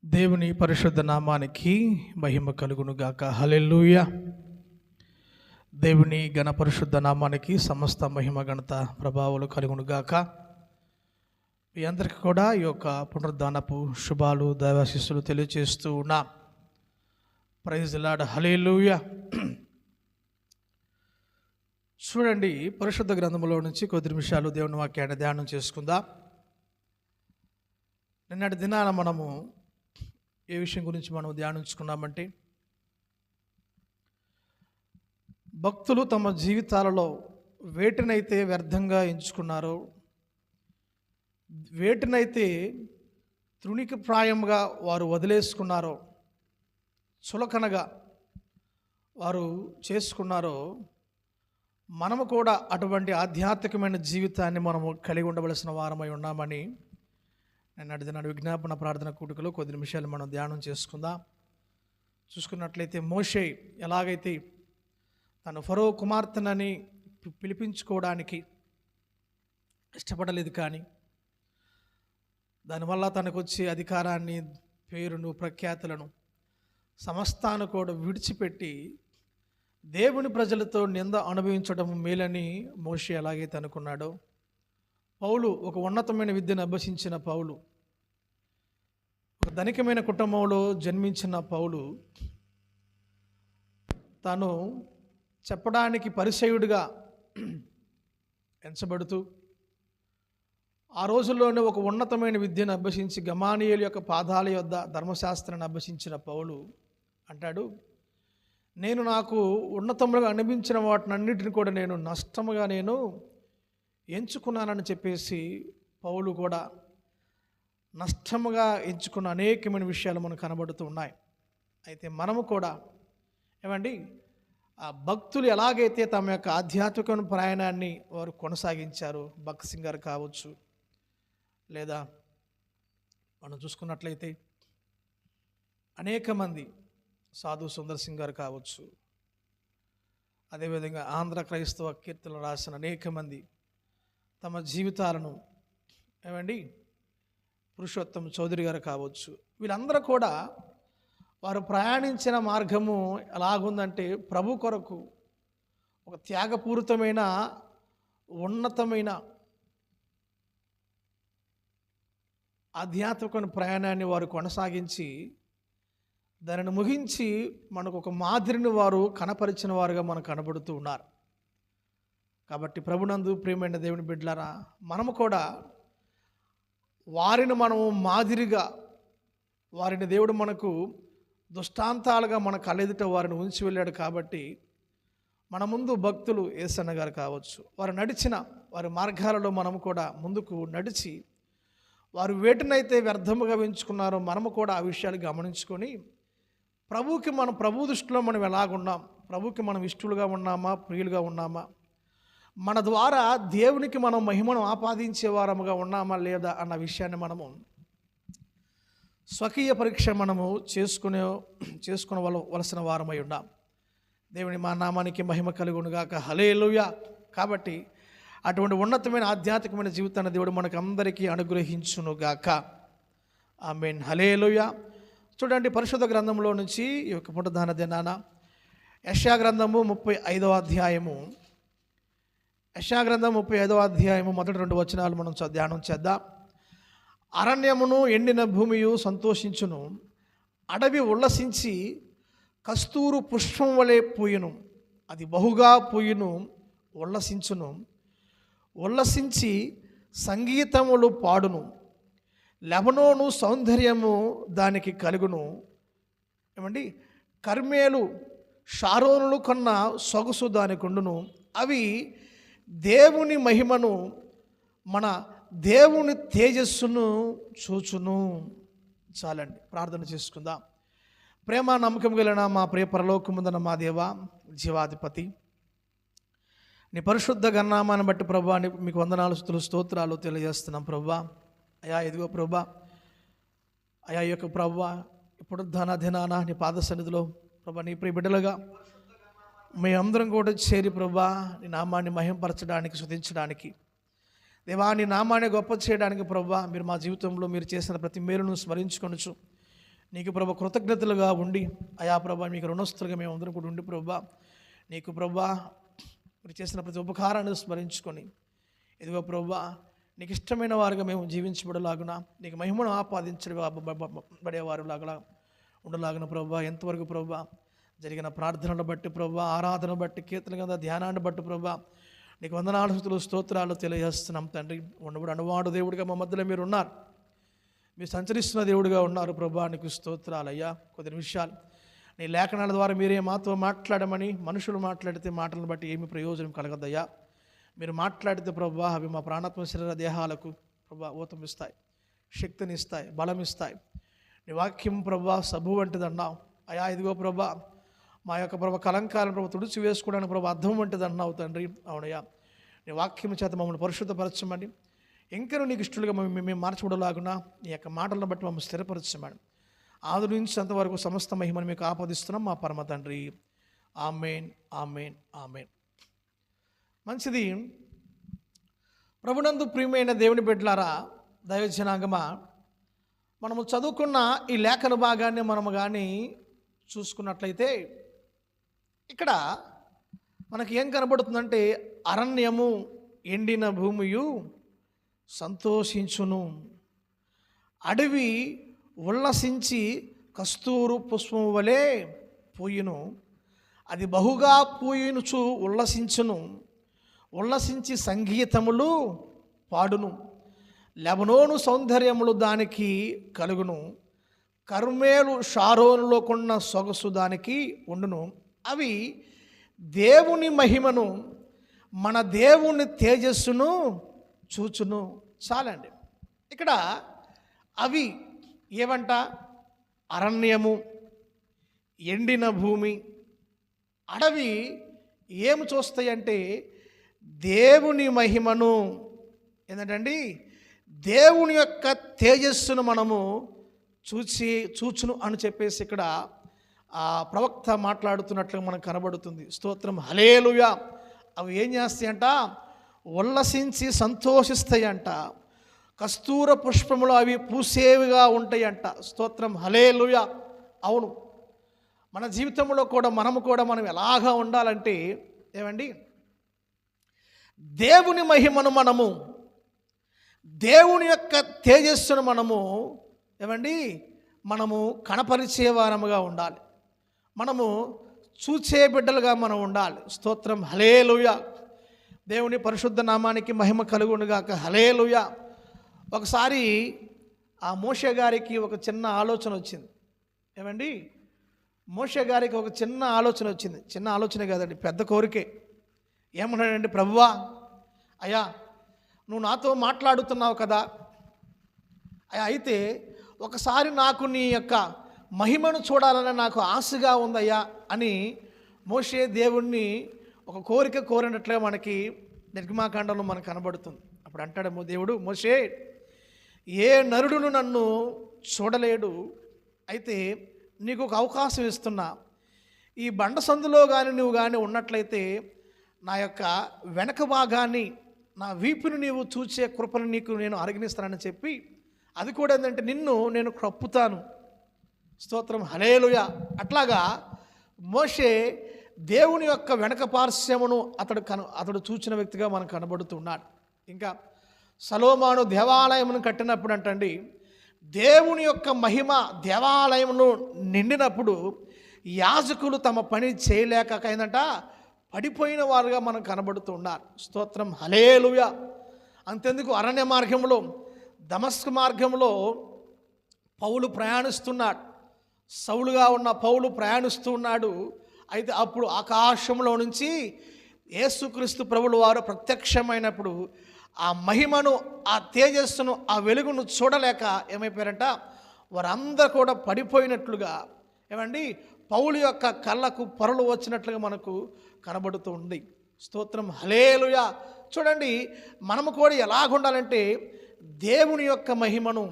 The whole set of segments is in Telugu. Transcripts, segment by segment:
దేవుని పరిశుద్ధ నామానికి మహిమ కలుగును గాక. హల్లెలూయా. దేవుని ఘన పరిశుద్ధ నామానికి సమస్త మహిమ ఘనత ప్రభావాలు కలుగును గాక. మీ అందరికీ కూడా ఈ యొక్క పునరుద్ధానపు శుభాలు దైవాశీస్సులు తెలియజేస్తూ ఉన్నా. Praise the Lord. హల్లెలూయా. చూడండి, పరిశుద్ధ గ్రంథంలో నుంచి కొద్ది నిమిషాలు దేవుని వాక్యాన్ని ధ్యానం చేసుకుందాం. నిన్నటి దినాన మనము ఏ విషయం గురించి మనం ధ్యానించుకున్నామంటే, భక్తులు తమ జీవితాలలో వేటినైతే వ్యర్థంగా ఎంచుకున్నారో, వేటినైతే తృణికిప్రాయంగా వారు వదిలేసుకున్నారో, చులకనగా వారు చేసుకున్నారో, మనము కూడా అటువంటి ఆధ్యాత్మికమైన జీవితాన్ని మనము కలిగి ఉండవలసిన వారమై ఉన్నామని నేను అడిగినాడు. విజ్ఞాపన ప్రార్థన కూడికలో కొద్ది నిమిషాలు మనం ధ్యానం చేసుకుందాం. చూసుకున్నట్లయితే మోషే ఎలాగైతే తను ఫరో కుమార్తెనని పిలిపించుకోవడానికి ఇష్టపడలేదు, కానీ దానివల్ల తనకు వచ్చే అధికారాన్ని, పేరును, ప్రఖ్యాతులను సమస్తాన్ని కూడా విడిచిపెట్టి దేవుని ప్రజలతో నింద అనుభవించడం మేలని మోషే ఎలాగైతే అనుకున్నాడో, పౌలు ఒక ఉన్నతమైన విద్యను అభ్యసించిన పౌలు, ఒక ధనికమైన కుటుంబంలో జన్మించిన పౌలు, తాను చెప్పడానికి పరిసయుడిగా ఎంచబడుతూ ఆ రోజుల్లోనే ఒక ఉన్నతమైన విద్యను అభ్యసించి గమానియేలు యొక్క పాదాల యొద్ద ధర్మశాస్త్రాన్ని అభ్యసించిన పౌలు అంటాడు, నేను నాకు ఉన్నతములుగా అనిపించిన వాటినన్నిటిని కూడా నేను నష్టముగా ఎంచుకున్నానని చెప్పేసి పౌలు కూడా నష్టముగా ఎంచుకున్న అనేకమైన విషయాలు మనకు కనబడుతూ ఉన్నాయి. అయితే మనము కూడా ఏమండి, ఆ భక్తులు ఎలాగైతే తమ యొక్క ఆధ్యాత్మిక ప్రయాణాన్ని వారు కొనసాగించారు, భక్త్ సింగ్ గారు కావచ్చు, లేదా మనం చూసుకున్నట్లయితే అనేక మంది సాధు సుందర్ సింగ్ గారు కావచ్చు, అదేవిధంగా ఆంధ్ర క్రైస్తవ కీర్తనలు రాసిన అనేక మంది తమ జీవితాలను, ఏమండి, పురుషోత్తం చౌదరి గారు కావచ్చు, వీళ్ళందరూ కూడా వారు ప్రయాణించిన మార్గము ఎలాగుందంటే, ప్రభు కొరకు ఒక త్యాగపూరితమైన ఉన్నతమైన ఆధ్యాత్మిక ప్రయాణాన్ని వారు కొనసాగించి దానిని ముగించి మనకు ఒక మాదిరిని వారు కనపరిచిన వారుగా మనకు కనబడుతూ ఉన్నారు. కాబట్టి ప్రభునందు ప్రియమైన దేవుని బిడ్డలారా, మనము కూడా వారిని మనము మాదిరిగా, వారిని దేవుడు మనకు దృష్టాంతాలుగా మన కళ్ళెదుట వారిని ఉంచి వెళ్ళాడు. కాబట్టి మన ముందు భక్తులు యేసన్న గారు కావచ్చు, వారు నడిచిన వారి మార్గాలలో మనము కూడా ముందుకు నడిచి, వారు వేటినైతే వ్యర్థముగా ఎంచుకున్నారో మనము కూడా ఆ విషయాలు గమనించుకొని ప్రభు దృష్టిలో మనం ఎలాగున్నాం, ప్రభుకి మనం ఇష్టలుగా ఉన్నామా, ప్రియులుగా ఉన్నామా, మన ద్వారా దేవునికి మనం మహిమను ఆపాదించే వారముగా ఉన్నామా లేదా అన్న విషయాన్ని మనము స్వకీయ పరీక్ష మనము చేసుకునవలసిన వారమై ఉన్నాం. దేవుని మా నామానికి మహిమ కలుగునుగాక. హల్లెలూయా. కాబట్టి అటువంటి ఉన్నతమైన ఆధ్యాత్మికమైన జీవితాన్ని దేవుడు మనకు అందరికీ అనుగ్రహించునుగాక. ఆమేన్. హల్లెలూయా. చూడండి, పరిశుద్ధ గ్రంథంలో నుంచి ఈ యొక్క పునరుద్ధాన దినాన యెషయా గ్రంథము 35వ అధ్యాయము, యెషయా గ్రంథం 35వ అధ్యాయము మొదటి 2 వచనాలు మనం ధ్యానం చేద్దాం. అరణ్యమును ఎండిన భూమియు సంతోషించును, అడవి ఉల్లసించి కస్తూరు పుష్పం వలె పూయును, అది బహుగా పూయును, ఉల్లసించును, ఉల్లసించి సంగీతములు పాడును, లెబనోను సౌందర్యము దానికి కలుగును. ఏమండి, కర్మేలు షారోనులు కన్నా సొగసు దానికి ఉండును, అవి దేవుని మహిమను, మన దేవుని తేజస్సును చూచును. చాలండి, ప్రార్థన చేసుకుందాం. ప్రేమ నమ్మకం కలిగిన మా ప్రియ పరలోకముందున్న మా దేవ జీవాధిపతి, నీ పరిశుద్ధ గణనామాన్ని బట్టి ప్రభువా మీకు వందనాలు, స్తుతులు, స్తోత్రాలు తెలియజేస్తున్నాం ప్రభువా. అయా ఇదిగో ప్రభువా, అయా ఈ యొక్క ప్రభువా ఇప్పుడు దినాన నీ పాద సన్నిధిలో ప్రభువా నీ ప్రియ బిడ్డలుగా మీ అందరం కూడా చేరి ప్రభువా నీ నామాన్ని మహింపరచడానికి, స్తుతించడానికి, దేవా నీ నామాన్ని గొప్ప చేయడానికి ప్రభువా మీరు మా జీవితంలో మీరు చేసిన ప్రతి మేలును స్మరించుకొనుచు నీకు ప్రభా కృతజ్ఞతలుగా ఉండి, అయా ప్రభా మీకు రుణస్తులుగా మేము అందరం కూడా ఉండి ప్రభా నీకు ప్రభా మీరు చేసిన ప్రతి ఉపకారాన్ని స్మరించుకొని, ఇదిగో ప్రభా నీకు ఇష్టమైన వారుగా మేము జీవించబడలాగున, నీకు మహిమను ఆపాదించబడేవారు లాగా ఉండలాగున ప్రభా, ఎంతవరకు ప్రభా జరిగిన ప్రార్థనలు బట్టి ప్రభా, ఆరాధన బట్టి, కీర్తన కదా ధ్యానాన్ని బట్టి ప్రభా నీకు వందనాలు స్తుతులు స్తోత్రాలు తెలియజేస్తున్నాం తండ్రి. ఉండబడి అనువాడు దేవుడిగా మా మధ్యలో మీరు ఉన్నారు, మీరు సంచరిస్తున్న దేవుడిగా ఉన్నారు ప్రభా, నీకు స్తోత్రాలు అయ్యా. కొద్ది నిమిషాలు నీ లేఖనాల ద్వారా మీరే మాతో మాట్లాడమని, మనుషులు మాట్లాడితే మాటలను బట్టి ఏమి ప్రయోజనం కలగదయ్యా. మీరు మాట్లాడితే ప్రభా అవి మా ప్రాణాత్మ శరీర దేహాలకు ప్రభా ఊతమిస్తాయి, శక్తినిస్తాయి, బలమిస్తాయి. నీ వాక్యం ప్రభా సబ్బు వంటిది అన్నావు అయా. ఇదిగో ప్రభా మా యొక్క ప్రభా కలంకాలను ప్రభా తుడిచి వేసుకోవడానికి ప్రభా అర్థం వంటిది అన్నావు తండ్రి. అవునయ్యా, నీ వాక్యం చేత మమ్మల్ని పరిశుద్ధపరచమని, ఇంకనూ నీకు ఇష్టలుగా మేము మార్చబడలాగునా నీ యొక్క మాటలను బట్టి మమ్మల్ని స్థిరపరచమని, ఆది నుంచి అంతవరకు సమస్త మహిమను మీకు ఆపాదిస్తున్నాం మా పరమ తండ్రి. ఆమేన్, ఆమేన్, ఆమేన్. మంచిది. ప్రభునందు ప్రియమైన దేవుని బిడ్డలారా, దైవజనాంగమా, మనము చదువుకున్న ఈ లేఖన భాగాన్ని మనము కానీ చూసుకున్నట్లయితే ఇక్కడ మనకి ఏం కనబడుతుందంటే, అరణ్యము ఎండిన భూమియు సంతోషించును, అడవి ఉల్లసించి కస్తూరు పుష్పము వలె పూయును, అది బహుగా పూయునుచు ఉల్లసించును, ఉల్లసించి సంగీతములు పాడును, లెబనోను సౌందర్యములు దానికి కలుగును, కర్మేలు షారోనులో కొన్న సొగసు దానికి ఉండును, అవి దేవుని మహిమను, మన దేవుని తేజస్సును చూచును. చాలండి. ఇక్కడ అవి ఏమంట? అరణ్యము, ఎండిన భూమి, అడవి ఏమి చూస్తాయంటే దేవుని మహిమను, ఏంటండి దేవుని యొక్క తేజస్సును మనము చూచును అని చెప్పేసి ఇక్కడ ఆ ప్రవక్త మాట్లాడుతున్నట్లు మనకు కనబడుతుంది. స్తోత్రం, హల్లెలూయా. అవి ఏం చేస్తాయంట? ఉల్లసించి సంతోషిస్తాయంట, కస్తూర పుష్పములు అవి పూసేవిగా ఉంటాయంట. స్తోత్రం, హల్లెలూయా. అవును, మన జీవితంలో కూడా మనం ఎలాగా ఉండాలంటే ఏమండి, దేవుని మహిమను మనము, దేవుని యొక్క తేజస్సును మనము కనపరిచే వారముగా ఉండాలి, మనము చూచే బిడ్డలుగా మనం ఉండాలి. స్తోత్రం, హల్లెలూయా. దేవుని పరిశుద్ధ నామానికి మహిమ కలుగునుగాక. హల్లెలూయా. ఒకసారి ఆ మోషే గారికి ఒక చిన్న ఆలోచన వచ్చింది. ఏమండి, మోషే గారికి ఒక చిన్న ఆలోచన వచ్చింది. చిన్న ఆలోచన కాదండి, పెద్ద కోరికే. ఏమన్నాడండి? ప్రభువా, అయ్యా నువ్వు నాతో మాట్లాడుతున్నావు కదా, అయ్యా అయితే ఒకసారి నాకు నీ యొక్క మహిమను చూడాలని నాకు ఆశగా ఉందయ్యా అని మోషే దేవుణ్ణి ఒక కోరిక కోరినట్లుగా మనకి నిర్గమాకాండంలో మనకు కనబడుతుంది. అప్పుడు అంటాడేమో దేవుడు, మోషే, ఏ నరుడును నన్ను చూడలేడు, అయితే నీకు ఒక అవకాశం ఇస్తున్నా, ఈ బండ సందులో కానీ నువ్వు కానీ ఉన్నట్లయితే నా యొక్క వెనక భాగాన్ని, నా వీపుని నీవు చూసే కృపను నీకు నేను అనుగ్రహిస్తానని చెప్పి, అది కూడా ఏంటంటే నిన్ను నేను కప్పుతాను. స్తోత్రం, హల్లెలూయా. అట్లాగా మోషే దేవుని యొక్క వెనక పార్శ్వమును అతడు చూచిన వ్యక్తిగా మనకు కనబడుతున్నాడు. ఇంకా సొలొమోను దేవాలయమును కట్టినప్పుడు అంటండి, దేవుని యొక్క మహిమ దేవాలయమును నిండినప్పుడు యాజకులు తమ పని చేయలేక ఏందంట పడిపోయిన వారుగా మనం కనబడుతూ ఉన్నారు. స్తోత్రం, హల్లెలూయా. అంతెందుకు, అరణ్య మార్గంలో, దమస్కు మార్గంలో పౌలు ప్రయాణిస్తున్నాడు, సౌలుగా ఉన్న పౌలు ప్రయాణిస్తూ ఉన్నాడు. అయితే అప్పుడు ఆకాశంలో నుంచి యేసుక్రీస్తు ప్రభులు వారు ప్రత్యక్షమైనప్పుడు ఆ మహిమను, ఆ తేజస్సును, ఆ వెలుగును చూడలేక ఏమైపోయారంట, వారందరూ కూడా పడిపోయినట్లుగా ఏమండి పౌలు యొక్క కళ్ళకు పొరలు వచ్చినట్లుగా మనకు కనబడుతూ ఉంది. స్తోత్రం, హల్లెలూయా. చూడండి, మనము కూడా ఎలాగుండాలంటే దేవుని యొక్క మహిమను,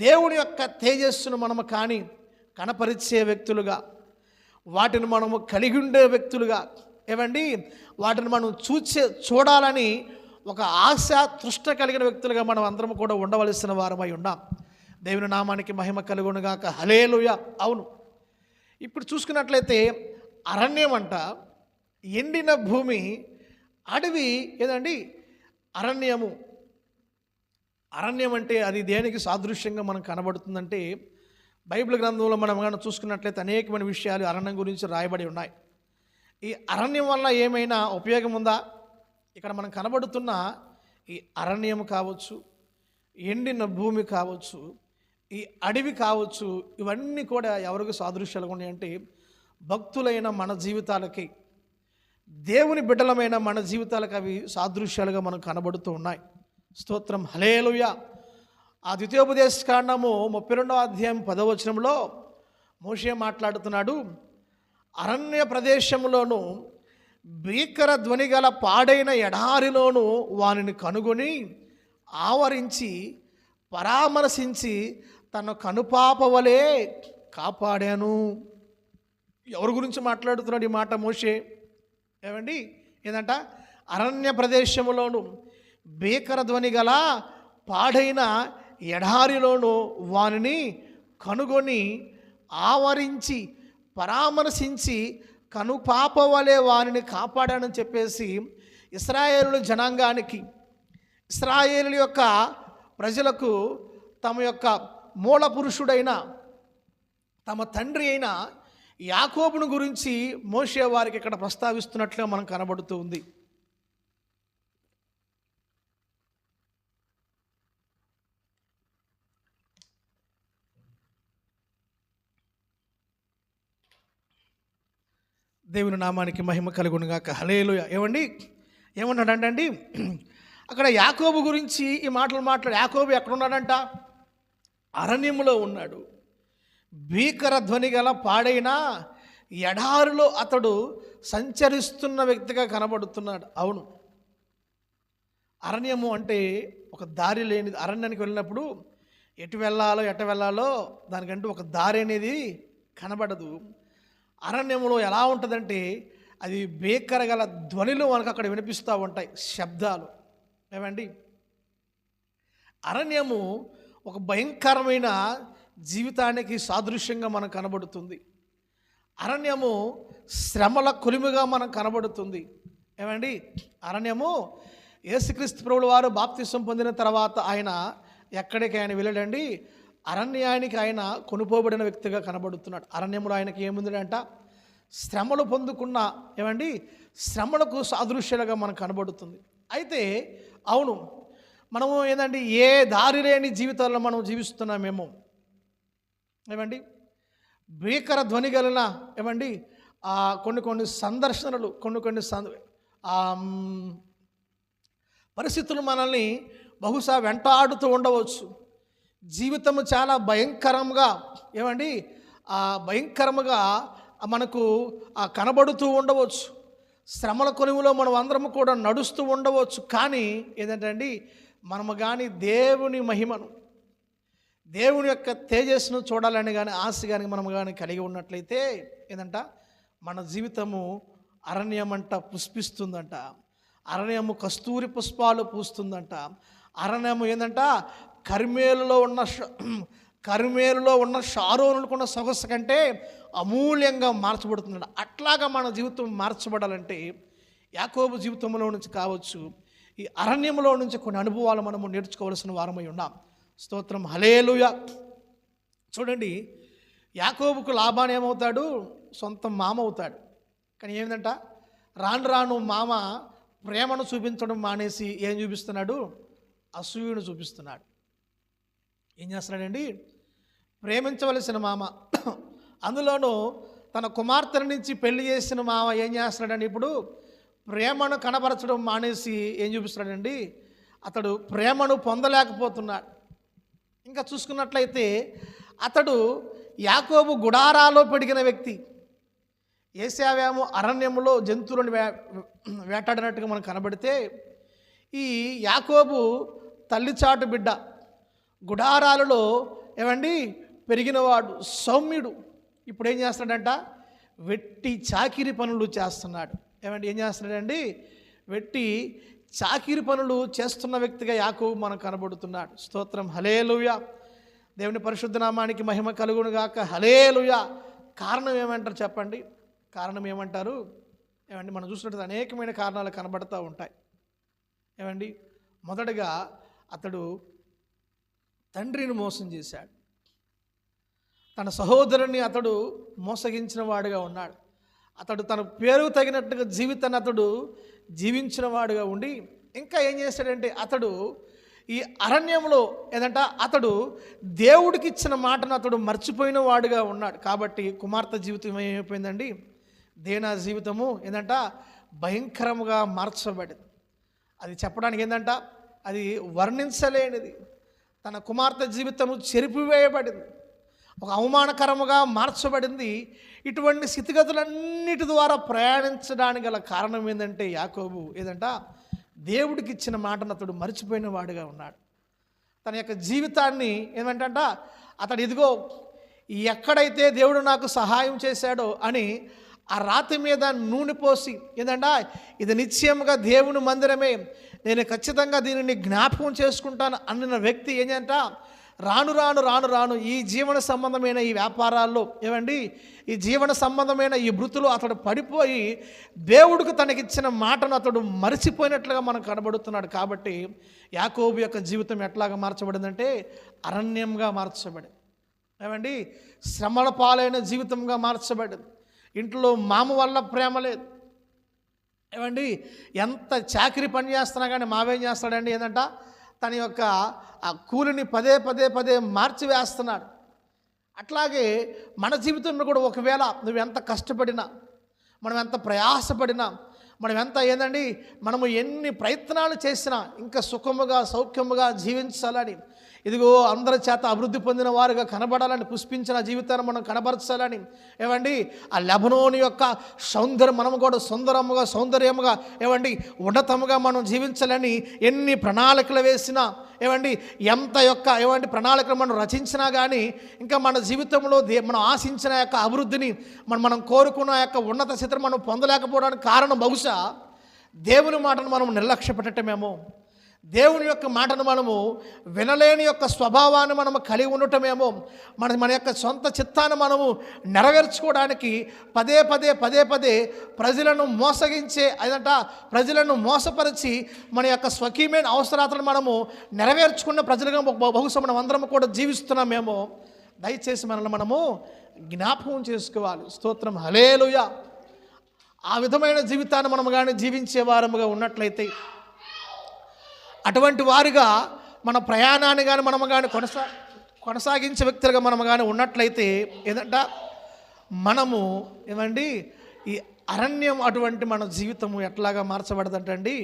దేవుని యొక్క తేజస్సును మనము కానీ కనపరిచే వ్యక్తులుగా, వాటిని మనము కలిగి ఉండే వ్యక్తులుగా, ఏమండి వాటిని మనం చూడాలని ఒక ఆశ తృష్ణ కలిగిన వ్యక్తులుగా మనం అందరం కూడా ఉండవలసిన వారమై ఉన్నాం. దేవుని నామానికి మహిమ కలుగునుగాక. హల్లెలూయా. అవును, ఇప్పుడు చూసుకున్నట్లయితే అరణ్యం అంట, ఎండిన భూమి, అడవి ఏదండి అరణ్యము. అరణ్యం అంటే అది దేనికి సాదృశ్యంగా మనకు కనబడుతుందంటే, బైబిల్ గ్రంథంలో మనం కానీ చూసుకున్నట్లయితే అనేకమైన విషయాలు అరణ్యం గురించి రాయబడి ఉన్నాయి. ఈ అరణ్యం వల్ల ఏమైనా ఉపయోగం ఉందా? ఇక్కడ మనం కనబడుతున్న ఈ అరణ్యం కావచ్చు, ఎండిన భూమి కావచ్చు, ఈ అడవి కావచ్చు, ఇవన్నీ కూడా ఎవరికి సాదృశ్యాలుగా ఉన్నాయంటే భక్తులైన మన జీవితాలకి, దేవుని బిడ్డలమైన మన జీవితాలకు అవి సాదృశ్యాలుగా మనకు కనబడుతూ ఉన్నాయి. స్తోత్రం. హల్లెలూయా. ఆ ద్వితీయోపదేశ కాండము 32వ అధ్యాయం 10వ వచనంలో మోషే మాట్లాడుతున్నాడు. అరణ్య ప్రదేశంలోను భీకర ధ్వని గల పాడైన ఎడారిలోను వానిని కనుగొని ఆవరించి పరామర్శించి తన కనుపాప వలె కాపాడాను. ఎవరి గురించి మాట్లాడుతున్నాడు ఈ మాట మోషే? ఏమండి, ఏంటంట? అరణ్య ప్రదేశములోను భీకర ధ్వని గల పాడైన ఎడారిలోను వానిని కనుగొని ఆవరించి పరామర్శించి కనుపాప వలె వానిని కాపాడానని చెప్పేసి ఇశ్రాయేలు జనాంగానికి, ఇశ్రాయేలు యొక్క ప్రజలకు తమ యొక్క మూల పురుషుడైన తమ తండ్రి అయిన యాకోబును గురించి మోషే వారికి ఇక్కడ ప్రస్తావిస్తున్నట్లుగా మనం కనబడుతూ ఉంది. దేవుని నామానికి మహిమ కలుగునుగాక. హల్లెలూయా. ఏమన్నాడండి అక్కడ యాకోబు గురించి ఈ మాటలు యాకోబు ఎక్కడున్నాడంట? అరణ్యములో ఉన్నాడు. భీకర ధ్వని గల పాడైన ఎడారిలో అతడు సంచరిస్తున్న వ్యక్తిగా కనబడుతున్నాడు. అవును, అరణ్యము అంటే ఒక దారి లేని, అరణ్యానికి వెళ్ళినప్పుడు ఎటు వెళ్ళాలో దానికంటూ ఒక దారి అనేది కనబడదు. అరణ్యంలో ఎలా ఉంటుందంటే అది భీకర గల ధ్వనిలు మనకు అక్కడ వినిపిస్తూ ఉంటాయి, శబ్దాలు. ఏమండి, అరణ్యము ఒక భయంకరమైన జీవితానికి సాదృశ్యంగా మనకు కనబడుతుంది. అరణ్యము శ్రమల కొలిమిగా మనకు కనబడుతుంది. ఏమండి, అరణ్యము యేసుక్రీస్తు ప్రభువుల వారు బాప్తిసం పొందిన తర్వాత ఆయన ఎక్కడికి ఆయన వెళ్ళాడండి? అరణ్యానికి ఆయన కొనుపోబడిన వ్యక్తిగా కనబడుతున్నాడు. అరణ్యంలో ఆయనకి ఏముందంట? శ్రమలు పొందుకున్న, ఏమండి, శ్రమలకు సాదృశ్యాలుగా మనకు కనబడుతుంది. అయితే అవును, మనము ఏంటంటే ఏ దారి లేని జీవితాల్లో మనం జీవిస్తున్నామేమో. ఏమండి, భీకర ధ్వని కలిగిన, ఏమండి, కొన్ని సందర్శనలు, కొన్ని పరిస్థితులు మనల్ని బహుశా వెంటాడుతూ ఉండవచ్చు. జీవితము చాలా భయంకరంగా, ఏమండి, భయంకరముగా మనకు కనబడుతూ ఉండవచ్చు. శ్రమల కొలువులో మనం అందరము కూడా నడుస్తూ ఉండవచ్చు. కానీ ఏంటంటే అండి, మనము కానీ దేవుని మహిమను, దేవుని యొక్క తేజస్సును చూడాలని కానీ ఆశ కానీ మనం కానీ కలిగి ఉన్నట్లయితే ఏంటంట, మన జీవితము అరణ్యమంట పుష్పిస్తుందంట. అరణ్యము కస్తూరి పుష్పాలు పూస్తుందంట. అరణ్యము ఏంటంట, కర్మేలులో ఉన్న షారోనుకున్న సొగసు కంటే అమూల్యంగా మార్చబడుతుందంట. అట్లాగా మన జీవితం మార్చబడాలంటే యాకోబు జీవితంలో నుంచి కావచ్చు, ఈ అరణ్యంలో నుంచి కొన్ని అనుభవాలు మనము నేర్చుకోవాల్సిన వారమై ఉన్నాం. స్తోత్రం. హల్లెలూయా. చూడండి, యాకోబుకు లాబాను ఏమవుతాడు? సొంత మామ అవుతాడు. కానీ ఏమిటంట, రాను మామ ప్రేమను చూపించడం మానేసి ఏం చూపిస్తున్నాడు? అసూయను చూపిస్తున్నాడు. ఏం చేస్తున్నాడండి? ప్రేమించవలసిన మామ, అందులోనూ తన కుమార్తె నుంచి పెళ్లి చేసిన మామ ఏం చేస్తున్నాడండి? ఇప్పుడు ప్రేమను కనబరచడం మానేసి ఏం చూపిస్తున్నాడండి? అతడు ప్రేమను పొందలేకపోతున్నాడు. ఇంకా చూసుకున్నట్లయితే అతడు యాకోబు గుడారాలో పెరిగిన వ్యక్తి. ఏశావేమో అరణ్యములో జంతువులను వేటాడినట్టుగా మనకు కనబడితే, ఈ యాకోబు తల్లిచాటు బిడ్డ, గుడారాలలో ఏమండి పెరిగినవాడు, సౌమ్యుడు. ఇప్పుడు ఏం చేస్తున్నాడంట? వెట్టి చాకిరి పనులు చేస్తున్నాడు. ఏమండి, ఏం చేస్తున్నాడండి? వెట్టి చాకిరి పనులు చేస్తున్న వ్యక్తిగా యాకోబు మనకు కనబడుతున్నాడు. స్తోత్రం. హల్లెలూయా. దేవుని పరిశుద్ధ నామానికి మహిమ కలుగును గాక. హల్లెలూయా. కారణం ఏమంటారు చెప్పండి? కారణం ఏమంటారు? ఏమండి, మనం చూసినట్టు అనేకమైన కారణాలు కనబడుతూ ఉంటాయి. ఏమండి, మొదటగా అతడు తండ్రిని మోసం చేశాడు. తన సహోదరుని అతడు మోసగించిన వాడుగా ఉన్నాడు. అతడు తన పేరు తగినట్టుగా జీవితాన్ని అతడు జీవించిన వాడుగా ఉండి ఇంకా ఏం చేశాడంటే అతడు ఈ అరణ్యంలో ఏదంట అతడు దేవుడికి ఇచ్చిన మాటను అతడు మర్చిపోయిన వాడుగా ఉన్నాడు. కాబట్టి కుమార్తె జీవితం ఏమైపోయిందండి? దేనా జీవితము ఏంటంట భయంకరముగా మార్చబడింది. అది చెప్పడానికి ఏంటంట అది వర్ణించలేనిది. తన కుమార్తె జీవితము చెరిపివేయబడింది, ఒక అవమానకరముగా మార్చబడింది. ఇటువంటి స్థితిగతులన్నిటి ద్వారా ప్రయాణించడానికి గల కారణం ఏంటంటే యాకోబు ఏదంట దేవుడికి ఇచ్చిన మాటను అతడు మర్చిపోయిన వాడుగా ఉన్నాడు. తన యొక్క జీవితాన్ని ఏమంటంట అతడు ఇదిగో ఎక్కడైతే దేవుడు నాకు సహాయం చేశాడో అని ఆ రాతి మీద నూనె పోసి ఏంటంట ఇది నిశ్చయంగా దేవుని మందిరమే, నేను ఖచ్చితంగా దీనిని జ్ఞాపకం చేసుకుంటాను అన్న వ్యక్తి ఏంటంట రాను రాను రాను రాను ఈ జీవన సంబంధమైన ఈ వ్యాపారాల్లో ఏమండి ఈ జీవన సంబంధమైన ఈ వృత్తులు అతడు పడిపోయి దేవుడికి తనకిచ్చిన మాటను అతడు మరిచిపోయినట్లుగా మనకు కనబడుతున్నాడు. కాబట్టి యాకోబు యొక్క జీవితం ఎట్లాగా మార్చబడిందంటే అరణ్యంగా మార్చబడింది. ఏమండి, శ్రమల పాలైన జీవితంగా మార్చబడింది. ఇంట్లో మామ వల్ల ప్రేమ లేదు. ఏమండి, ఎంత చాకిరీ పని చేస్తున్నా కానీ మావేం చేస్తాడండి ఏంటంట తన యొక్క ఆ కూలిని పదే పదే పదే మార్చివేస్తున్నాడు. అట్లాగే మన జీవితంలో కూడా ఒకవేళ నువ్వు ఎంత కష్టపడినా, మనం ఎంత ప్రయాసపడినా, మనం ఎంత ఏందండి మనము ఎన్ని ప్రయత్నాలు చేసినా ఇంకా సుఖముగా సౌఖ్యముగా జీవించాలని, ఇదిగో అందరి చేత అభివృద్ధి పొందిన వారుగా కనబడాలని, పుష్పించిన జీవితాన్ని మనం కనబరచాలని, ఏమండి ఆ లెబనోను యొక్క సౌందర్యం మనం కూడా సౌందర్యముగా ఏమండి ఉన్నతముగా మనం జీవించాలని ఎన్ని ప్రణాళికలు వేసినా, ఏమండి ఎంత యొక్క ఏమండి ప్రణాళికలు మనం రచించినా కానీ ఇంకా మన జీవితంలో మనం ఆశించిన యొక్క అభివృద్ధిని మనం కోరుకున్న యొక్క ఉన్నత స్థితిని మనం పొందలేకపోవడానికి కారణం బహుశా దేవుని మాటను మనం నిర్లక్ష్య పెట్టటమేమో, దేవుని యొక్క మాటను మనము వినలేని యొక్క స్వభావాన్ని మనము కలిగి ఉండటమేమో, మన యొక్క సొంత చిత్తాన్ని మనము నెరవేర్చుకోవడానికి పదే పదే పదే పదే ప్రజలను మోసగించే అదంట ప్రజలను మోసపరిచి మన యొక్క స్వకీయమైన అవసరాలను మనము నెరవేర్చుకున్న ప్రజలుగా బహుశా మనం అందరం కూడా జీవిస్తున్నామేమో. దయచేసి మనల్ని మనము జ్ఞాపకం చేసుకోవాలి. స్తోత్రం, హల్లెలూయా. ఆ విధమైన జీవితాన్ని మనము కానీ జీవించే వారముగా ఉన్నట్లయితే, అటువంటి వారిగా మన ప్రయాణాన్ని కానీ మనము కానీ కొనసాగించే వ్యక్తులుగా మనము కానీ ఉన్నట్లయితే ఏదంట మనము ఏమండి ఈ అరణ్యం అటువంటి మన జీవితము ఎట్లాగా మార్చబడదంటండి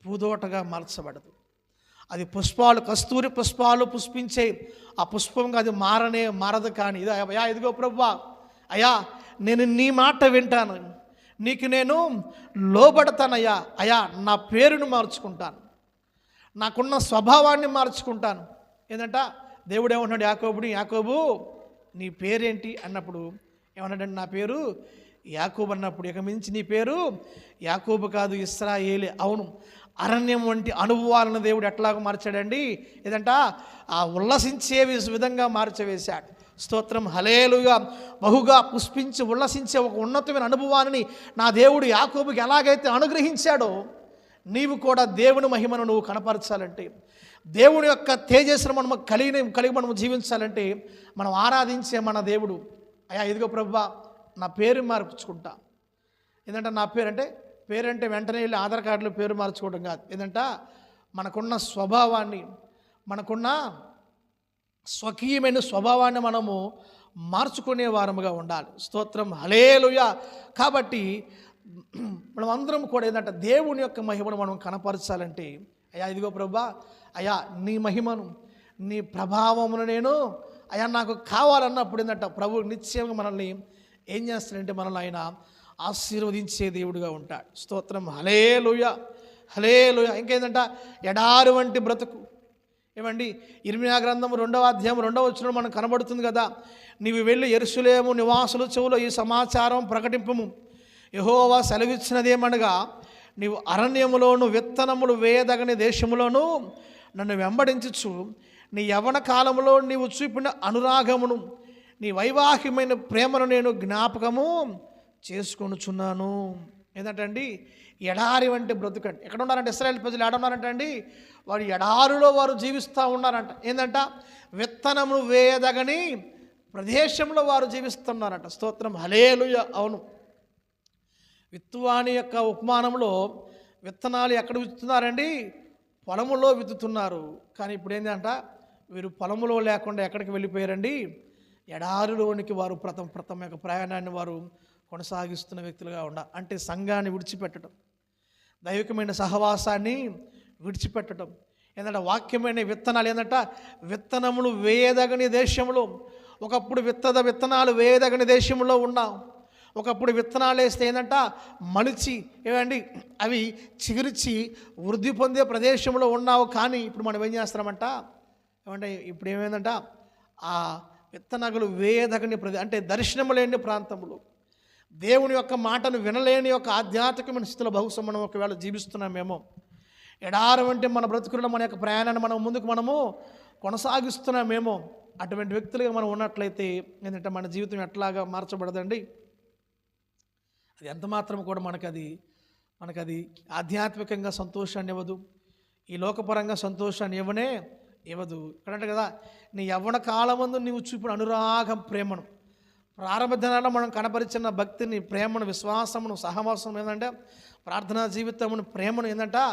పూదోటగా మార్చబడదు. అది పుష్పాలు కస్తూరి పుష్పాలు పుష్పించే ఆ పుష్పంగా అది మారదు. కానీ అయ్యా ఇదిగో ప్రభువా, అయ్యా నేను నీ మాట వింటాను, నీకు నేను లోబడతానయ్యా, అయ్యా నా పేరును మార్చుకుంటాను, నాకున్న స్వభావాన్ని మార్చుకుంటాను. ఏంటంట దేవుడు ఏమన్నాడు యాకోబుని, యాకోబు నీ పేరేంటి అన్నప్పుడు ఏమన్నాడంటే నా పేరు యాకోబు అన్నప్పుడు ఇక మించి నీ పేరు యాకోబు కాదు ఇశ్రాయేలే. అవును, అరణ్యం వంటి అనుభవాలను దేవుడు ఎట్లాగో మార్చాడండి. ఏదంట ఆ ఉల్లసించే విధంగా మార్చివేశాడు. స్తోత్రం, హల్లెలూయా. బహుగా పుష్పించి ఉల్లసించే ఒక ఉన్నతమైన అనుభవాన్ని నా దేవుడు యాకోబుకి ఎలాగైతే అనుగ్రహించాడో నీవు కూడా దేవుని మహిమను నువ్వు కనపరచాలంటే, దేవుని యొక్క తేజస్సును మనం కలిగి మనం జీవించాలంటే మనం ఆరాధించే మన దేవుడు అయ్యా ఇదిగో ప్రభువా నా పేరు మార్చుకుంటా. ఏంటంటే నా పేరంటే వెంటనే వెళ్ళి ఆధార్ కార్డులో పేరు మార్చుకోవడం కాదు. ఏంటంటే మనకున్న స్వభావాన్ని, మనకున్న స్వకీయమైన స్వభావాన్ని మనము మార్చుకునే వారముగా ఉండాలి. స్తోత్రం, హల్లెలూయా. కాబట్టి మనం అందరం కూడా ఏంటంటే దేవుని యొక్క మహిమను మనం కనపరచాలంటే అయ్యా ఇదిగో ప్రభువా, అయ్యా నీ మహిమను నీ ప్రభావమును నేను అయ్యా నాకు కావాలన్నప్పుడు ఏంటంటే ప్రభు నిశ్చయంగా మనల్ని ఏం చేస్తాడంటే మనల్ని ఆయన ఆశీర్వదించే దేవుడిగా ఉంటాడు. స్తోత్రం, హల్లెలూయా, హల్లెలూయా. ఇంకేంటంటే ఎడారి వంటి బ్రతుకు. ఏమండి ఇర్మియా గ్రంథం 2వ అధ్యాయం 2వ వచనం మనకు కనబడుతుంది కదా, నీవు వెళ్ళి యెరూషలేము నివాసుల చెవులో ఈ సమాచారం ప్రకటింపము, యెహోవా సెలవిచ్చినదేమనగా నీవు అరణ్యములోను విత్తనములు వేయదగని దేశములోను నన్ను వెంబడించుచు నీ యవ్వన కాలంలో నీవు చూపిన అనురాగమును, నీ వైవాహికమైన ప్రేమను నేను జ్ఞాపకము చేసుకొనుచున్నాను. ఏంటంటే అండి, ఎడారి వంటి బ్రతుకండి. ఎక్కడ ఉన్నారంటే ఇశ్రాయేలు ప్రజలు ఎక్కడ ఉన్నారంటే అండి, వారు ఎడారిలో వారు జీవిస్తూ ఉన్నారంట. ఏంటంట, విత్తనమును వేయదగని ప్రదేశంలో వారు జీవిస్తున్నారంట. స్తోత్రం, హల్లెలూయా. అవును, విత్తువాని యొక్క ఉపమానంలో విత్తనాలు ఎక్కడ విత్తుతున్నారండి? పొలములో విత్తుతున్నారు. కానీ ఇప్పుడు ఏంటంట, వీరు పొలములో లేకుండా ఎక్కడికి వెళ్ళిపోయారండి? ఎడారిలోనికి వారు ప్రథమ యొక్క ప్రయాణాన్ని వారు కొనసాగిస్తున్న వ్యక్తులుగా ఉండాలి. అంటే సంఘాన్ని విడిచిపెట్టడం, దైవికమైన సహవాసాన్ని విడిచిపెట్టడం. ఏంటంటే వాక్యమైన విత్తనాలు, ఏంటంట విత్తనములు వేయదగని దేశంలో, ఒకప్పుడు విత్తనాలు వేయదగని దేశంలో ఉన్నాం. ఒకప్పుడు విత్తనాలు వేస్తే ఏంటంట మలిచి ఏమండి అవి చిగురిచి వృద్ధి పొందే ప్రదేశంలో ఉన్నావు. కానీ ఇప్పుడు మనం ఏం చేస్తున్నామంట, ఏమంటే ఇప్పుడు ఏమైందంట, ఆ విత్తనాలు వేయదగని అంటే దర్శనం లేని ప్రాంతంలో, దేవుని యొక్క మాటను వినలేని యొక్క ఆధ్యాత్మికమైన స్థితిలో బహుశా మనం ఒకవేళ జీవిస్తున్నామేమో. ఎడారం అంటే మన బ్రతుకుల్లో మన యొక్క ప్రయాణాన్ని మనం ముందుకు మనము కొనసాగిస్తున్నామేమో. అటువంటి వ్యక్తులుగా మనం ఉన్నట్లయితే ఏంటంటే మన జీవితం ఎట్లాగా మార్చబడదండి. అది ఎంత మాత్రం కూడా మనకది ఆధ్యాత్మికంగా సంతోషాన్ని ఇవ్వదు, ఈ లోకపరంగా సంతోషాన్ని ఇవ్వదు. ఇక్కడంటే కదా, నీ యవ్వన కాలమందు నీవు చూపిన అనురాగం, ప్రేమను, ప్రారంభ దినాల్లో మనం కనపరిచిన భక్తిని, ప్రేమను, విశ్వాసమును, సహవాసం ఏంటంటే ప్రార్థనా జీవితమును, ప్రేమను ఏంటంటే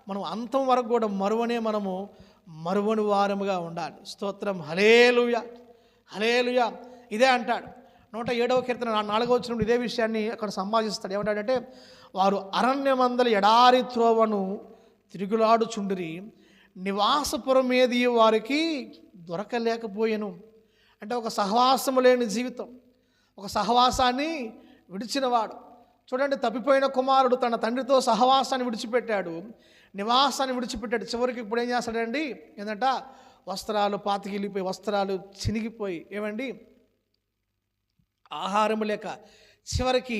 మనం అంతం వరకు కూడా మరువని వారముగా ఉండాలి. స్తోత్రం, హల్లెలూయా, హల్లెలూయా. ఇదే అంటాడు 107వ కీర్తన 4వ వచనంలో ఇదే విషయాన్ని అక్కడ సంభాషిస్తాడు. ఏమంటాడంటే, వారు అరణ్యమందలి ఎడారి త్రోవను తిరుగులాడుచుండిరి, నివాసపురం ఏది వారికి దొరకలేకపోయెను. అంటే ఒక సహవాసము లేని జీవితం, ఒక సహవాసాన్ని విడిచినవాడు. చూడండి, తప్పిపోయిన కుమారుడు తన తండ్రితో సహవాసాన్ని విడిచిపెట్టాడు, నివాసాన్ని విడిచిపెట్టాడు. చివరికి ఇప్పుడు ఏం చేస్తాడండి, ఏంటంట వస్త్రాలు పాతికిలిపోయి, వస్త్రాలు చినిగిపోయి, ఏమండి ఆహారం లేక చివరికి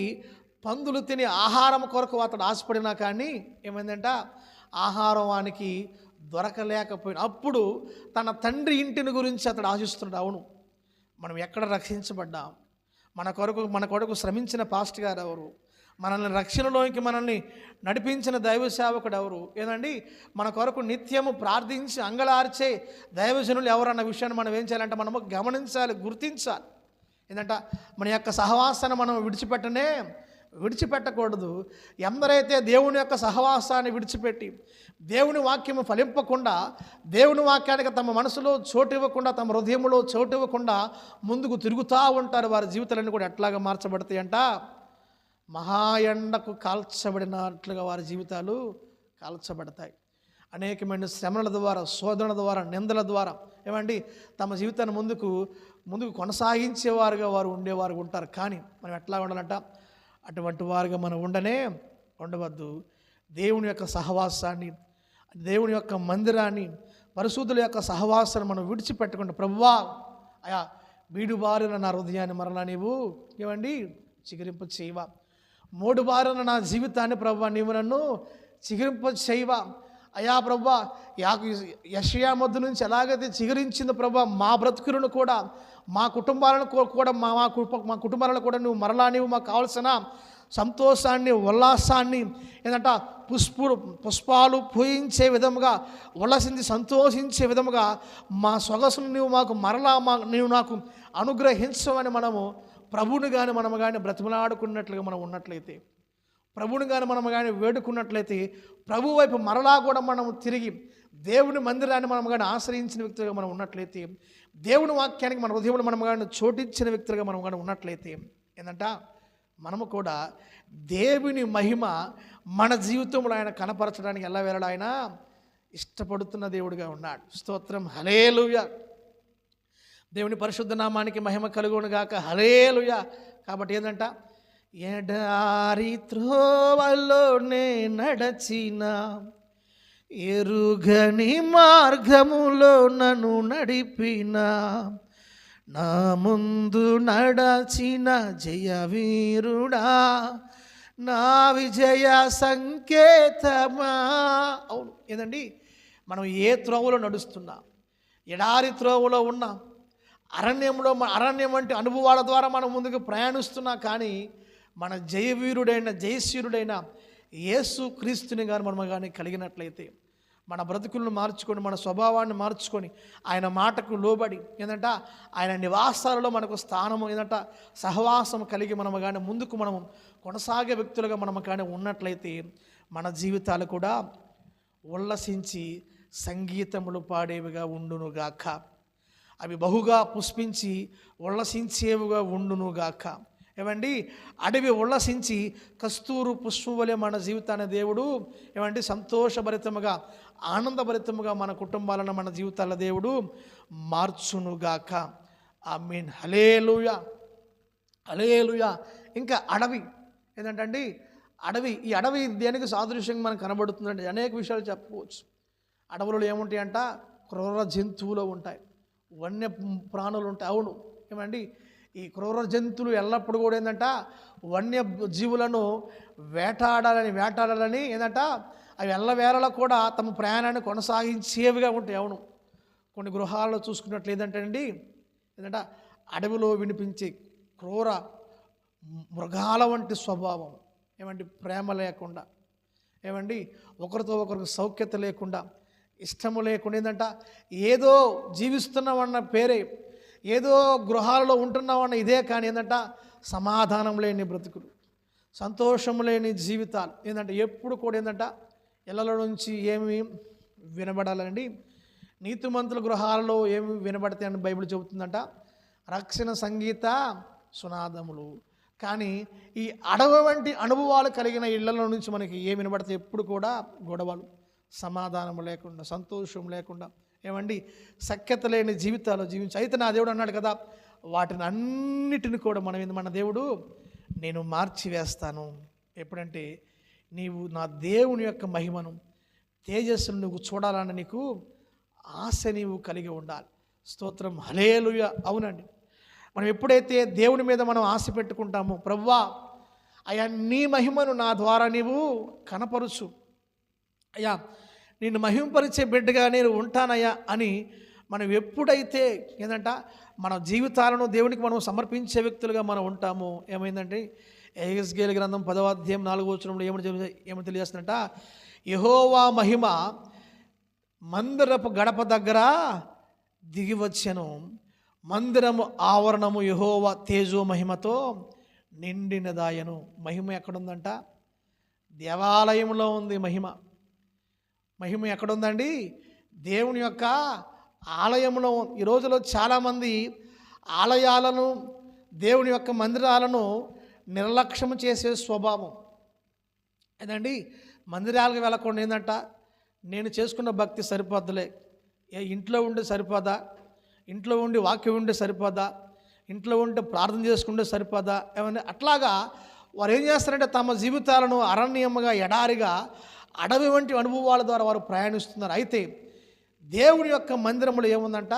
పందులు తిని ఆహారం కొరకు అతడు ఆశపడినా కానీ ఏమైందంట, ఆహారం వానికి దొరకలేకపోయిన. అప్పుడు తన తండ్రి ఇంటిని గురించి అతడు ఆశిస్తున్నాడు. అవును, మనం ఎక్కడ రక్షించబడ్డాం, మన కొరకు శ్రమించిన పాస్టర్ గారు ఎవరు, మనల్ని రక్షణలోకి మనల్ని నడిపించిన దైవ సేవకుడు ఎవరు, ఏదండి మన కొరకు నిత్యము ప్రార్థించి అంగలార్చే దైవజనులు ఎవరన్న విషయాన్ని మనం ఏం చేయాలంటే మనము గమనించాలి, గుర్తించాలి. ఏంటంటే మన యొక్క సహవాసాన్ని మనం విడిచిపెట్టకూడదు. ఎందరైతే దేవుని యొక్క సహవాసాన్ని విడిచిపెట్టి దేవుని వాక్యము ఫలింపకుండా, దేవుని వాక్యానికి తమ మనసులో చోటు ఇవ్వకుండా, తమ హృదయంలో చోటు ఇవ్వకుండా ముందుకు తిరుగుతూ ఉంటారు, వారి జీవితాలన్నీ కూడా ఎట్లాగా మార్చబడతాయి అంట, మహాయండకు కాల్చబడినట్లుగా వారి జీవితాలు కాల్చబడతాయి. అనేకమైన శ్రమల ద్వారా, శోధనల ద్వారా, నిందల ద్వారా ఏమండి తమ జీవితాన్ని ముందుకు కొనసాగించేవారుగా వారు ఉండేవారు ఉంటారు. కానీ మనం ఎట్లా ఉండాలంట, అటువంటి వారుగా మనం ఉండవద్దు. దేవుని యొక్క సహవాసాన్ని, దేవుని యొక్క మందిరాన్ని, పరిశుద్ధుల యొక్క సహవాసాన్ని మనం విడిచిపెట్టకుండా, ప్రభువా అయా బీడు బారిన నా హృదయాన్ని మరలా నీవు ఏమండి చిగురింప చేయవా, మూడు బారిన నా జీవితాన్ని ప్రభువా నీవు నన్ను చిగురింప చేయవా. అయా ప్రభువా, యెషయా మొద్దు నుంచి ఎలాగైతే చిగురించింది ప్రభువా, మా బ్రతుకులను కూడా, మా కుటుంబాలను కూడా, మా కుటుంబాలను కూడా నువ్వు మరలా నీవు మాకు కావాల్సిన సంతోషాన్ని, ఉల్లాసాన్ని, ఏంటంట పుష్పాలు పూయించే విధముగా, ఉల్లాసించి సంతోషించే విధముగా మా సొగసును నీవు మాకు మరలా నీవు నాకు అనుగ్రహించమని మనము ప్రభువుని కానీ మనము కానీ బ్రతిమలాడుకున్నట్లుగా మనం ఉన్నట్లయితే, ప్రభువుని కానీ మనం కానీ వేడుకున్నట్లయితే, ప్రభు వైపు మరలా కూడా మనం తిరిగి దేవుని మందిరాన్ని మనం కానీ ఆశ్రయించిన వ్యక్తులుగా మనం ఉన్నట్లయితే, దేవుని వాక్యానికి మన హృదయంలో మనం కానీ చోటించిన వ్యక్తులుగా మనం కానీ ఉన్నట్లయితే, ఏంటంట మనము కూడా దేవుని మహిమ మన జీవితంలో ఆయన కనపరచడానికి ఎలా వెళ్ళాడు, ఆయన ఇష్టపడుతున్న దేవుడిగా ఉన్నాడు. స్తోత్రం, హల్లెలూయా. దేవుని పరిశుద్ధ నామానికి మహిమ కలుగును గాక, హల్లెలూయా. కాబట్టి ఏంటంట, ఎడారి త్రోవలోనే నడచిన, ఎరుగని మార్గములో నన్ను నడిపిన, నా ముందు నడచిన జయవీరుడా, నా విజయ సంకేతమా. అవును, ఏదండి మనం ఏ త్రోవలో నడుస్తున్నా, ఎడారి త్రోవలో ఉన్న అరణ్యం వంటి అనుభవాల ద్వారా మనం ముందుకు ప్రయాణిస్తున్నా కానీ మన జయశీరుడైన యేసు క్రీస్తుని కానీ మనం కానీ కలిగినట్లయితే మన బ్రతుకులను మార్చుకొని, మన స్వభావాన్ని మార్చుకొని, ఆయన మాటకు లోబడి ఏంటంట ఆయన నివాసాలలో మనకు స్థానము ఏంటంట సహవాసం కలిగి మనము కానీ ముందుకు మనము కొనసాగే వ్యక్తులుగా మనము కానీ ఉన్నట్లయితే మన జీవితాలు కూడా ఉల్లసించి సంగీతములు పాడేవిగా ఉండునుగాక. అవి బహుగా పుష్పించి ఉల్లసించేవిగా ఉండునుగాక. ఏమండి, అడవి ఉల్లసించి కస్తూరు పుష్పం వలె మన జీవితాన్ని దేవుడు ఏమండి సంతోషభరితముగా, ఆనందభరితముగా మన కుటుంబాలను, మన జీవితాల దేవుడు మార్చునుగాక. ఆమేన్. హల్లెలూయా, హల్లెలూయా. ఇంకా అడవి ఏంటంటే ఈ అడవి దేనికి సాదృశ్యంగా మనకు కనబడుతుందంటే అనేక విషయాలు చెప్పుకోవచ్చు. అడవులలో ఏముంటాయంట, క్రూర జంతువులు ఉంటాయి, వన్య ప్రాణులు ఉంటాయి. అవును, ఏమండి, ఈ క్రూర జంతువులు ఎల్లప్పుడూ కూడా ఏంటంట వన్య జీవులను వేటాడాలని ఏంటంట అవి ఎల్లవేళలా కూడా తమ ప్రయాణాన్ని కొనసాగించేవిగా ఉంటాయి. అవును, కొన్ని గృహాల్లో చూసుకున్నట్లు ఏంటంటే అడవిలో వినిపించే క్రూర మృగాల వంటి స్వభావం, ఏమండి, ప్రేమ లేకుండా, ఏమండి, ఒకరితో ఒకరికి సౌఖ్యత లేకుండా, ఇష్టము లేకుండా ఏంటంట ఏదో జీవిస్తున్నామన్న పేరే, ఏదో గృహాలలో ఉంటున్నామన్న ఇదే, కానీ ఏంటంట సమాధానం లేని బ్రతుకులు, సంతోషం లేని జీవితాలు. ఏంటంటే ఎప్పుడు కూడా ఏంటంట ఇళ్ళలో నుంచి ఏమి వినబడాలండి, నీతిమంతుల గృహాలలో ఏమి వినబడతాయని బైబిల్ చెబుతుందంట, రక్షణ సంగీత సునాదములు. కానీ ఈ అడవి వంటి అనుభవాలు కలిగిన ఇళ్లలో నుంచి మనకి ఏమి వినబడతాయి, ఎప్పుడు కూడా గొడవలు, సమాధానం లేకుండా, సంతోషం లేకుండా, ఏమండి, సఖ్యత లేని జీవితాలు జీవించి. అయితే నా దేవుడు అన్నాడు కదా, వాటిని అన్నిటిని కూడా మన దేవుడు నేను మార్చివేస్తాను. ఎప్పుడంటే నీవు నా దేవుని యొక్క మహిమను, తేజస్సును నువ్వు చూడాలని నీకు ఆశ నీవు కలిగి ఉండాలి. స్తోత్రం, హల్లెలూయా. అవునండి, మనం ఎప్పుడైతే దేవుని మీద మనం ఆశ పెట్టుకుంటామో, ప్రభువా అయ్యా నీ మహిమను నా ద్వారా నీవు కనపరుచు, అయ్యా నిన్ను మహిమపరిచే బిడ్డగా నేను ఉంటానయ్యా అని మనం ఎప్పుడైతే ఏంటంట మన జీవితాలను దేవునికి మనం సమర్పించే వ్యక్తులుగా మనం ఉంటామో, ఏమైందంటే యెహెజ్కేలు గ్రంథం 10వ అధ్యాయం 4వ వచనంలో ఏమని తెలియజేస్తుందంట, యెహోవా మహిమ మందిరపు గడప దగ్గర దిగి వచ్చెను, మందిరము ఆవరణము యెహోవా తేజో మహిమతో నిండినదాయను. మహిమ ఎక్కడుందంట, దేవాలయంలో ఉంది మహిమ. మహిమ ఎక్కడుందండి, దేవుని యొక్క ఆలయంలో. ఈ రోజులో చాలామంది ఆలయాలను, దేవుని యొక్క మందిరాలను నిర్లక్ష్యం చేసే స్వభావం ఏదండి. మందిరాలకు వెళ్ళకుండా ఏంటంట, నేను చేసుకున్న భక్తి సరిపోద్దులే, ఇంట్లో ఉండి సరిపోదా, ఇంట్లో ఉండి వాక్యం ఉండి సరిపోదా, ఇంట్లో ఉంటే ప్రార్థన చేసుకుంటే సరిపోదా, ఏమన్నా అట్లాగా వారు ఏం చేస్తారంటే తమ జీవితాలను అరణ్యముగా, ఎడారిగా, అడవి వంటి అనుభవాల ద్వారా వారు ప్రయాణిస్తున్నారు. అయితే దేవుని యొక్క మందిరంలో ఏముందంట,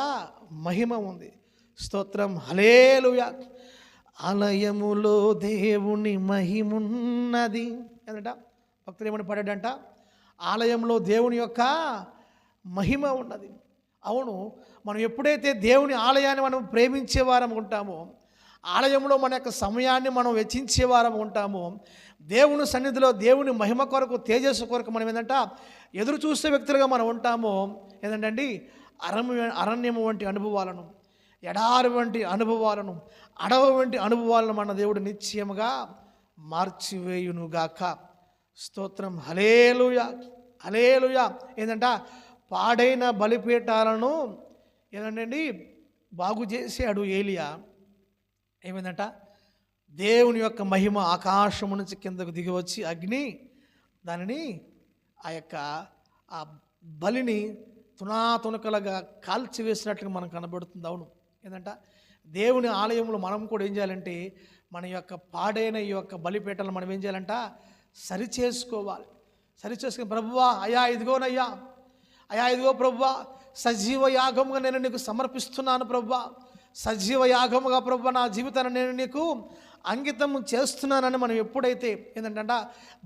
మహిమ ఉంది. స్తోత్రం, హల్లెలూయా. ఆలయములో దేవుని మహిమున్నది ఏంటంట, భక్తులు ఏమని పడాడంట, ఆలయంలో దేవుని యొక్క మహిమ ఉన్నది. అవును, మనం ఎప్పుడైతే దేవుని ఆలయాన్ని మనం ప్రేమించేవారం ఉంటామో, ఆలయంలో మన యొక్క సమయాన్ని మనం వెచ్చించేవారం ఉంటామో, దేవుని సన్నిధిలో దేవుని మహిమ కొరకు, తేజస్సు కొరకు మనం ఏంటంట ఎదురు చూసే వ్యక్తులుగా మనం ఉంటామో, ఏంటంటే అరణ్యము వంటి అనుభవాలను, ఎడారి వంటి అనుభవాలను, అడవి వంటి అనుభవాలను మన దేవుడు నిశ్చయముగా మార్చివేయునుగాక. స్తోత్రం, హల్లెలూయా, హల్లెలూయా. ఏంటంట పాడైన బలిపీఠాలను ఏంటండి బాగు చేసాడు ఏలియా. ఏమైందంట, దేవుని యొక్క మహిమ ఆకాశము నుంచి కిందకు దిగి వచ్చి అగ్ని దానిని ఆ బలిని తునాతునకలుగా కాల్చివేసినట్లుగా మనకు కనబడుతుంది. అవును, ఏంటంట దేవుని ఆలయంలో మనం కూడా ఏం చేయాలంటే మన యొక్క పాడైన ఈ యొక్క బలిపీఠలను మనం ఏం చేయాలంట సరిచేసుకోవాలి. సరిచేసుకుని ప్రభువా అయ్యా ఇదిగో ప్రభువా సజీవ యాగంగా నేను నీకు సమర్పిస్తున్నాను ప్రభువా, సజీవ యాగముగా ప్రభువా నా జీవితాన్ని నేను నీకు అంకితం చేస్తున్నానని మనం ఎప్పుడైతే ఏంటంటే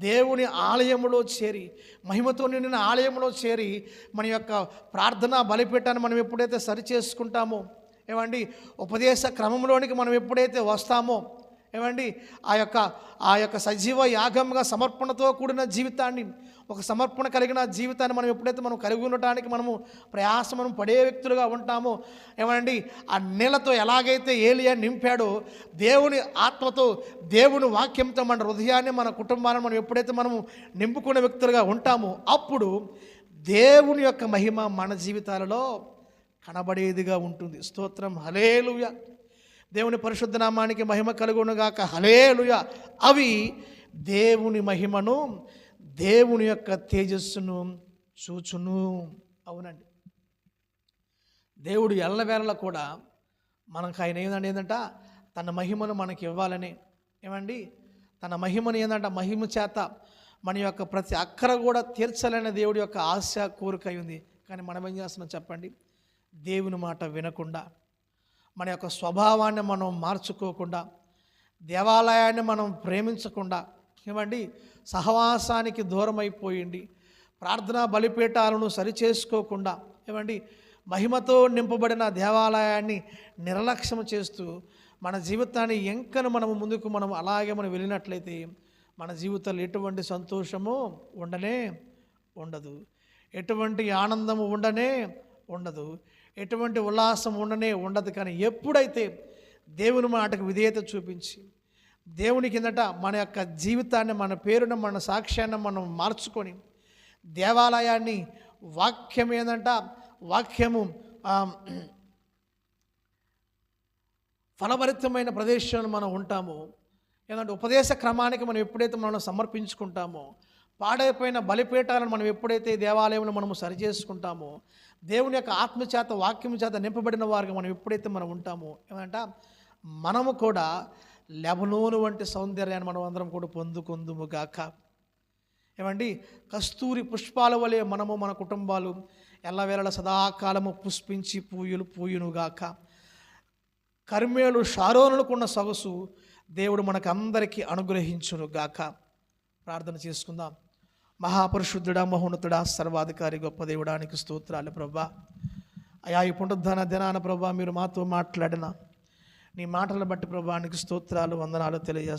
దేవుని ఆలయంలో చేరి, మహిమతో నిండిన ఆలయంలో చేరి మన యొక్క ప్రార్థన బలిపీఠాన్ని మనం ఎప్పుడైతే సరి చేసుకుంటామో, ఏమండి ఉపదేశ క్రమంలోనికి మనం ఎప్పుడైతే వస్తామో, ఏమండి ఆ యొక్క సజీవ యాగంగా సమర్పణతో కూడిన జీవితాన్ని, ఒక సమర్పణ కలిగిన జీవితాన్ని మనం ఎప్పుడైతే మనం కలిగి ఉండటానికి మనము ప్రయాసము పడే వ్యక్తులుగా ఉంటామో, ఏమండి ఆ నీళ్ళతో ఎలాగైతే ఏలియా నింపాడో, దేవుని ఆత్మతో దేవుని వాక్యంతో మన హృదయాన్ని మన కుటుంబాన్ని మనం ఎప్పుడైతే మనము నింపుకునే వ్యక్తులుగా ఉంటామో, అప్పుడు దేవుని యొక్క మహిమ మన జీవితాలలో కనబడేదిగా ఉంటుంది. స్తోత్రం, హల్లెలూయా. దేవుని పరిశుద్ధ నామానికి మహిమ కలుగునుగాక, హల్లెలూయా. అవి దేవుని మహిమను, దేవుని యొక్క తేజస్సును చూచును. అవునండి, దేవుడు ఎల్లవేళలా కూడా మనకు ఆయన ఏంటంటే తన మహిమను మనకి ఇవ్వాలని, ఏమండి తన మహిమను మహిమ చేత మన యొక్క ప్రతి అక్కర కూడా తీర్చాలనే దేవుడి యొక్క ఆశ, కోరిక ఉంది. కానీ మనం ఏం చేస్తున్నాం చెప్పండి? దేవుని మాట వినకుండా, మన యొక్క స్వభావాన్ని మనం మార్చుకోకుండా, దేవాలయాన్ని మనం ప్రేమించకుండా, ఏమండి సహవాసానికి దూరం అయిపోయింది, ప్రార్థనా బలిపీఠాలను సరిచేసుకోకుండా, ఏమండి మహిమతో నింపబడిన దేవాలయాన్ని నిర్లక్ష్యం చేస్తూ మన జీవితాన్ని ఎంకను మనము ముందుకు మనం అలాగే మనం వెళ్ళినట్లయితే మన జీవితంలో ఎటువంటి సంతోషము ఉండదు, ఎటువంటి ఆనందము ఉండదు, ఎటువంటి ఉల్లాసం ఉండదు. కానీ ఎప్పుడైతే దేవుని మాటకు విధేయత చూపించి, దేవుని కిందట మన యొక్క జీవితాన్ని, మన పేరును, మన సాక్ష్యాన్ని మనం మార్చుకొని దేవాలయాన్ని, వాక్యము ఫలభరితమైన ప్రదేశంలో మనం ఉంటామో, ఉపదేశ క్రమానికి మనం ఎప్పుడైతే మనం సమర్పించుకుంటామో, పాడైపోయిన బలిపీఠాలను మనం ఎప్పుడైతే దేవాలయంలో మనము సరిచేసుకుంటామో, దేవుని యొక్క ఆత్మచేత, వాక్యం చేత నింపబడిన వారికి మనం ఎప్పుడైతే మనం ఉంటామో, మనము కూడా లెబనోను వంటి సౌందర్యాన్ని మనం అందరం కూడా పొందుకుందుముగాక. కస్తూరి పుష్పాల వలె మనము, మన కుటుంబాలు ఎల్లవేళలా సదాకాలము పుష్పించి పూయునుగాక. కర్మేలు షారోనులకున్న సొగసు దేవుడు మనకు అందరికీ అనుగ్రహించునుగాక. ప్రార్థన చేసుకుందాం. మహాపరిశుద్ధుడా, మహోన్నతుడా, సర్వాధికారి గొప్ప దేవుడానికి స్తోత్రాలు ప్రభా. అయా ఈ పునరుద్ధాన దినాన ప్రభా మీరు మాతో మాట్లాడిన నీ మాటలను బట్టి ప్రభానికి స్తోత్రాలు, వందనాలు తెలియజేస్తాను.